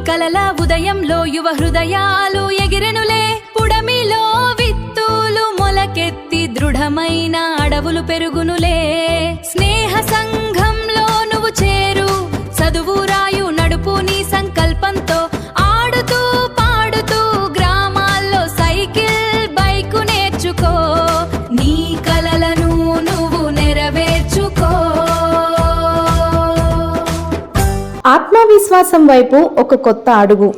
కలల ఉదయంలో యువ హృదయాలు ఎగిరెనులే, పుడమిలో విత్తులు మొలకెత్తి దృఢమైన అడవులు పెరుగునులే. స్నేహ సంఘంలో నువ్వు చేరు, చదువు రాయు నడుపు నీ సంకల్పంతో, ఆడుతూ పాడుతూ గ్రామాల్లో సైకిల్ బైకు నేర్చుకో, నీ కలలను నువ్వు నెరవేర్చుకో. ఆత్మవిశ్వాసం వైపు ఒక కొత్త అడుగు,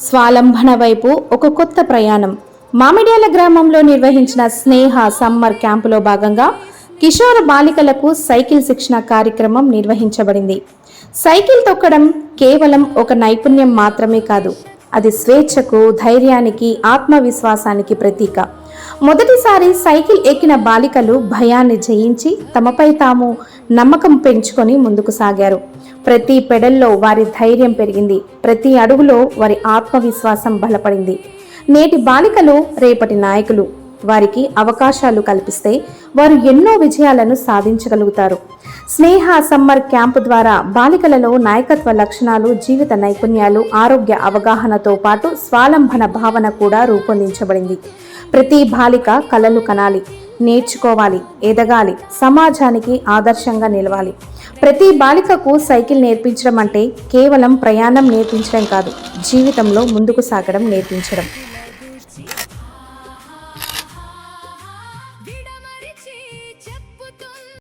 స్వాలంబన వైపు ఒక కొత్త ప్రయాణం. మామిడ్యాల గ్రామంలో నిర్వహించిన స్నేహ సమ్మర్ క్యాంపులో భాగంగా కిషోర బాలికలకు సైకిల్ శిక్షణ కార్యక్రమం నిర్వహించబడింది. సైకిల్ తొక్కడం కేవలం ఒక నైపుణ్యం మాత్రమే కాదు, అది స్వేచ్ఛకు, ధైర్యానికి, ఆత్మవిశ్వాసానికి ప్రతీక. మొదటిసారి సైకిల్ ఎక్కిన బాలికలు భయాన్ని జయించి తమపై తాము నమ్మకం పెంచుకొని ముందుకు సాగారు. ప్రతి పెడల్లో వారి ధైర్యం పెరిగింది, ప్రతి అడుగులో వారి ఆత్మవిశ్వాసం బలపడింది. నేటి బాలికలు రేపటి నాయకులు. వారికి అవకాశాలు కల్పిస్తే వారు ఎన్నో విజయాలను సాధించగలుగుతారు. స్నేహ సమ్మర్ క్యాంపు ద్వారా బాలికలలో నాయకత్వ లక్షణాలు, జీవిత నైపుణ్యాలు, ఆరోగ్య అవగాహనతో పాటు స్వాలంబన భావన కూడా రూపొందించబడింది. ప్రతి బాలిక కలలు కనాలి, నేర్చుకోవాలి, ఎదగాలి, సమాజానికి ఆదర్శంగా నిలవాలి. ప్రతి బాలికకు సైకిల్ నేర్పించడం అంటే కేవలం ప్రయాణం నేర్పించడం కాదు, జీవితంలో ముందుకు సాగడం నేర్పించడం.